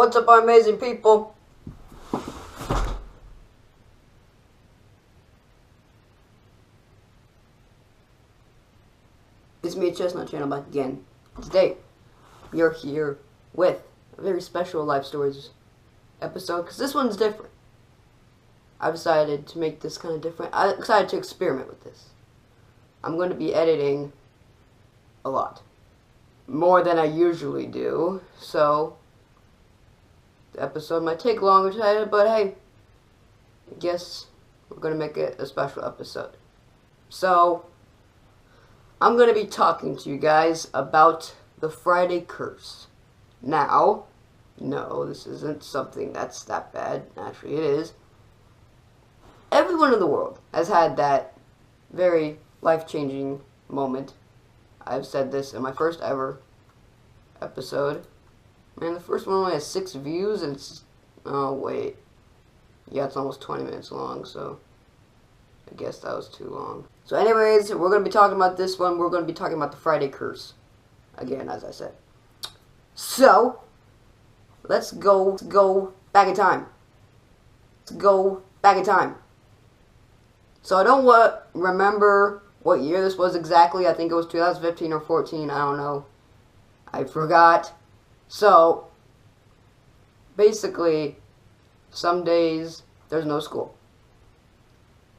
What's up, amazing people? It's me, Chestnut Channel, back again. Today, you're here with a very special Life Stories episode, because this one's different. I decided to make this kind of different. I decided to experiment with this. I'm going to be editing a lot. More than I usually do, so the episode might take longer to edit, but hey, I guess we're going to make it a special episode. So, I'm going to be talking to you guys about the Friday Curse. Now, no, this isn't something that's that bad. Actually, it is. Everyone in the world has had that very life-changing moment. I've said this in my first ever episode. Man, the first one only has 6 views, and it's... Oh, wait. Yeah, it's almost 20 minutes long, so... I guess that was too long. So anyways, we're going to be talking about this one. We're going to be talking about the Friday Curse. Again, as I said. So, let's go back in time. Let's go back in time. So I don't remember what year this was exactly. I think it was 2015 or 14. I don't know. I forgot. So, basically, some days there's no school.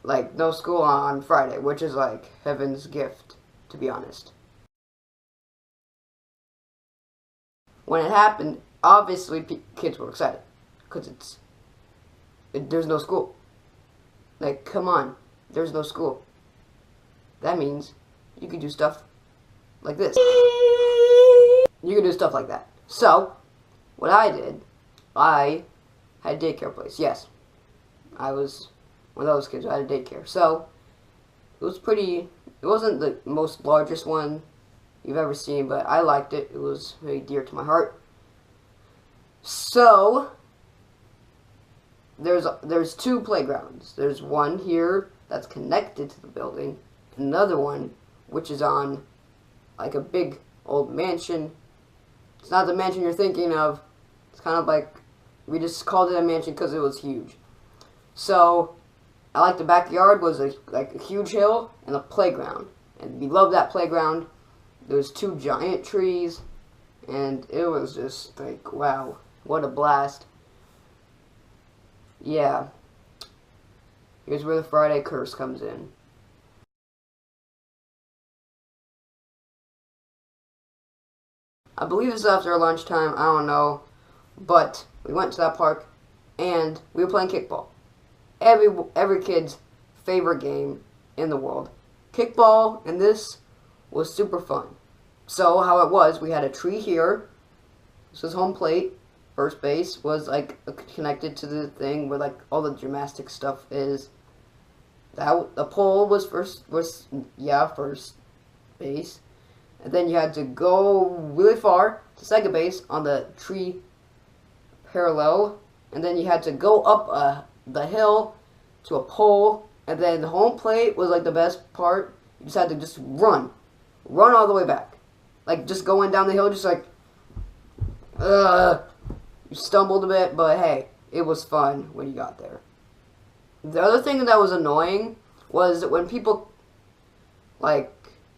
Like, no school on Friday, which is like heaven's gift, to be honest. When it happened, obviously kids were excited, because there's no school. Like, come on, there's no school. That means you can do stuff like this. You can do stuff like that. So, what I did, I had a daycare place. Yes, I was one of those kids who had a daycare. So, it was pretty, it wasn't the most largest one you've ever seen, but I liked it. It was very dear to my heart. So, there's 2 playgrounds. There's one here that's connected to the building, another one which is on like a big old mansion. It's not the mansion you're thinking of. It's kind of like, we just called it a mansion because it was huge. So, I like the backyard was like a huge hill and a playground. And below that playground, there was 2 giant trees. And it was just like, wow, what a blast. Yeah. Here's where the Friday Curse comes in. I believe this is after lunchtime, I don't know. But we went to that park and we were playing kickball. Every kid's favorite game in the world. Kickball, and this was super fun. So how it was, we had a tree here. This was home plate. First base was like connected to the thing where like all the gymnastic stuff is. The pole was first base. And then you had to go really far to second base on the tree parallel. And then you had to go up the hill to a pole. And then the home plate was like the best part. You just had to just run all the way back. Like just going down the hill, just like, you stumbled a bit, but hey, it was fun when you got there. The other thing that was annoying was that when people, like,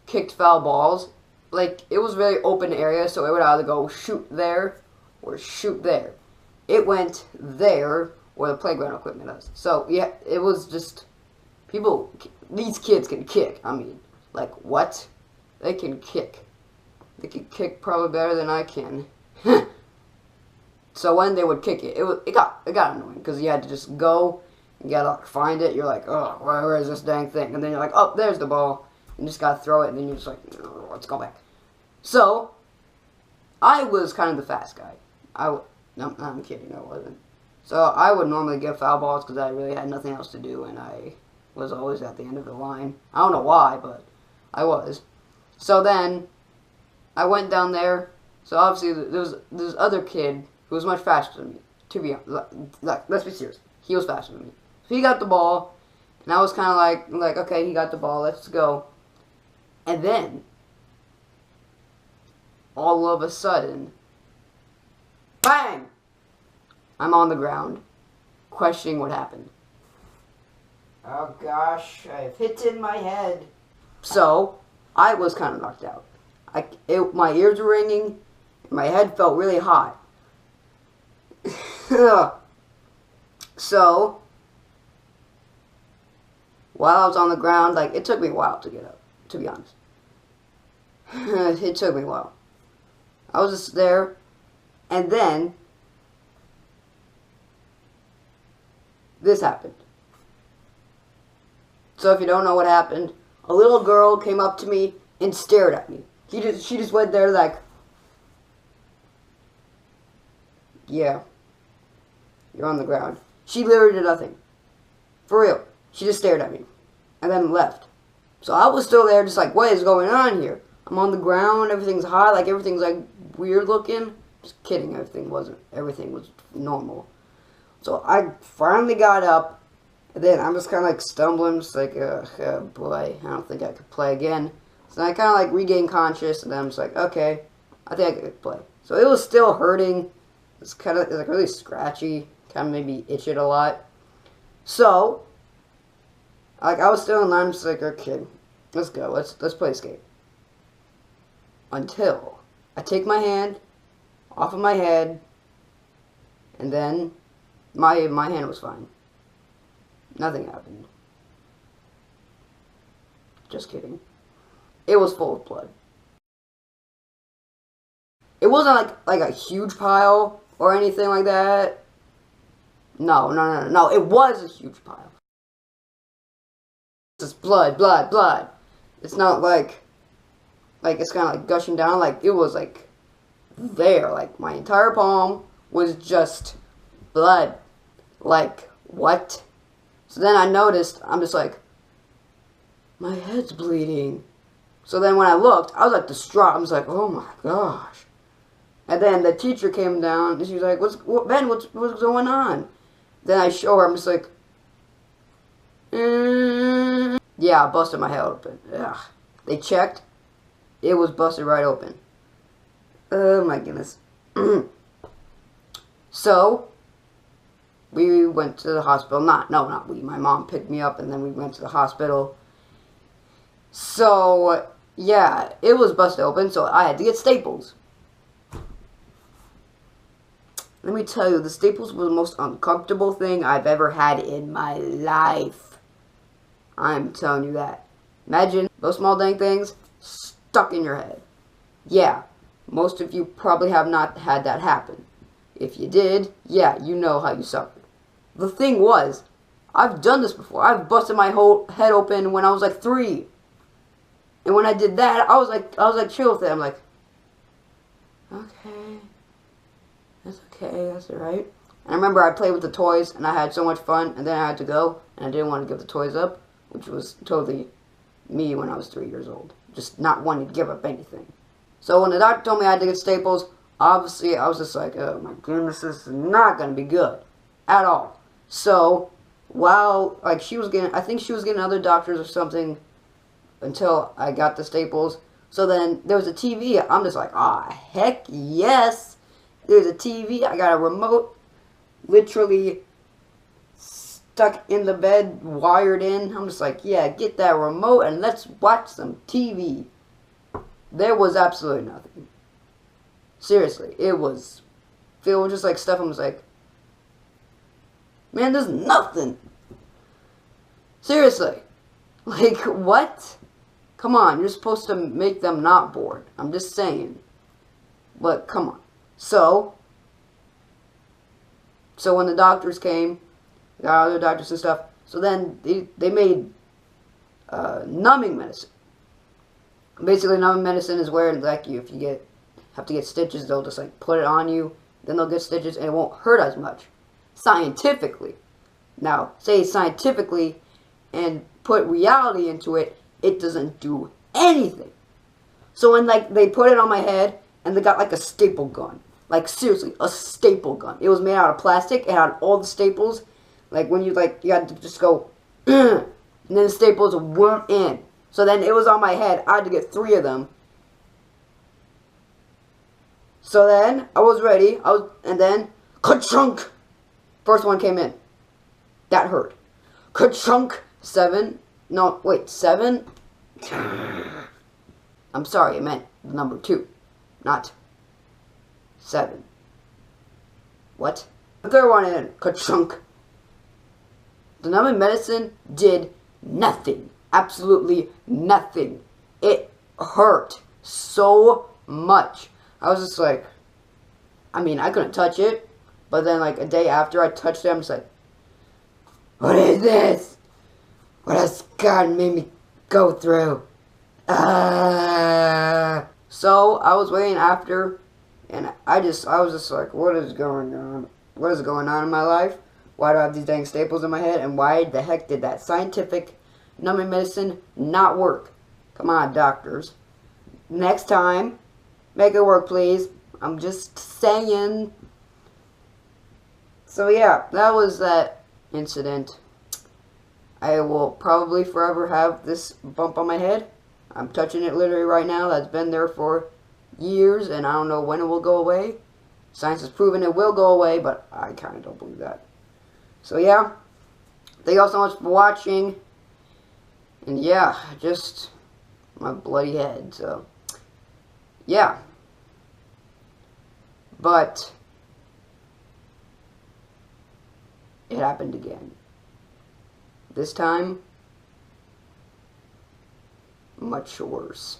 kicked foul balls, like, it was a very open area, so it would either go shoot there or shoot there. It went there where the playground equipment is. So, yeah, it was just, these kids can kick. I mean, like, what? They can kick. They can kick probably better than I can. So when they would kick it, it got annoying, because you had to just go, you gotta like, find it, you're like, oh, where is this dang thing? And then you're like, oh, there's the ball. You just gotta throw it, and then you're just like, oh, let's go back. So, I was kind of the fast guy. No, I'm kidding, I wasn't. So, I would normally get foul balls, because I really had nothing else to do, and I was always at the end of the line. I don't know why, but I was. So then, I went down there. So obviously, there was this other kid who was much faster than me. To be honest, like, let's be serious. He was faster than me. So he got the ball, and I was kind of like, okay, he got the ball, let's go. And then, all of a sudden, bang! I'm on the ground, questioning what happened. Oh gosh, I have hit in my head. So, I was kind of knocked out. My ears were ringing, my head felt really hot. So, while I was on the ground, like, it took me a while to get up, to be honest. It took me a while. I was just there, and then this happened. So if you don't know what happened, a little girl came up to me and stared at me. She just went there like, yeah, you're on the ground. She literally did nothing. For real. She just stared at me. And then left. So I was still there just like, what is going on here? I'm on the ground, everything's hot, like everything's like weird looking. Just kidding, everything was normal. So I finally got up, and then I'm just kind of like stumbling, just like, oh boy, I don't think I could play again. So I kind of like regained conscious, and then I'm just like, okay, I think I could play. So it was still hurting. It's kind of like really scratchy, kind of made me itch it a lot. So, like I was still in line, I'm just like, okay, let's go, let's play skate. Until I take my hand off of my head, and then my hand was fine. Nothing happened. Just kidding. It was full of blood. It wasn't like a huge pile or anything like that. No. It was a huge pile. It's just blood. It's not like it's kind of like gushing down. Like it was like there. Like my entire palm was just blood. Like what? So then I noticed, I'm just like, my head's bleeding. So then when I looked, I was like distraught. I was like, oh my gosh. And then the teacher came down and she was like, Ben, what's going on? Then I show her, I'm just like, yeah, I busted my head open. Ugh. They checked. It was busted right open. Oh my goodness. So, we went to the hospital. Not we. My mom picked me up and then we went to the hospital. So, yeah, it was busted open, so I had to get staples. Let me tell you, the staples were the most uncomfortable thing I've ever had in my life. I'm telling you that. Imagine those small dang things stuck in your head. Yeah, most of you probably have not had that happen. If you did, yeah, you know how you suffered. The thing was, I've done this before. I've busted my whole head open when I was like 3. And when I did that, I was like chill with it. I'm like, okay, that's alright. And I remember I played with the toys and I had so much fun, and then I had to go and I didn't want to give the toys up, which was totally me when I was 3 years old. Just not wanting to give up anything. So when the doctor told me I had to get staples, obviously I was just like, oh my goodness, this is not going to be good at all. So while like I think she was getting other doctors or something until I got the staples. So then there was a TV. I'm just like, ah, heck yes. There's a TV. I got a remote literally stuck in the bed, wired in. I'm just like, yeah, get that remote and let's watch some TV. There was absolutely nothing. Seriously, it was just like stuff. I was like, man, there's nothing. Seriously. Like, what? Come on, you're supposed to make them not bored. I'm just saying. But, come on. So when the doctors came, got other doctors and stuff, so then they made numbing medicine. Basically, numbing medicine is where, like, if you have to get stitches, they'll just, like, put it on you, then they'll get stitches, and it won't hurt as much. Scientifically. Now, say scientifically, and put reality into it, it doesn't do anything. So when, like, they put it on my head, and they got, like, a staple gun. Like, seriously, a staple gun. It was made out of plastic, it had all the staples. Like, when you had to just go, and then the staples weren't in. So then it was on my head. I had to get 3 of them. So then, I was ready. And then, ka-chunk! First one came in. That hurt. Ka-chunk. 7. No, wait, 7? I'm sorry, I meant the number 2, not 7. What? The third one in. Ka-chunk. The numbing medicine did nothing. Absolutely nothing. It hurt so much. I was just like, I mean, I couldn't touch it. But then, like, a day after I touched it, I'm just like, what is this? What has God made me go through? So, I was waiting after, and I was just like, what is going on? What is going on in my life? Why do I have these dang staples in my head? And why the heck did that scientific numbing medicine not work? Come on, doctors. Next time, make it work, please. I'm just saying. So yeah, that was that incident. I will probably forever have this bump on my head. I'm touching it literally right now. That's been there for years, and I don't know when it will go away. Science has proven it will go away, but I kind of don't believe that. So yeah, thank you all so much for watching. And yeah, just my bloody head. So yeah. But it happened again. This time, much worse.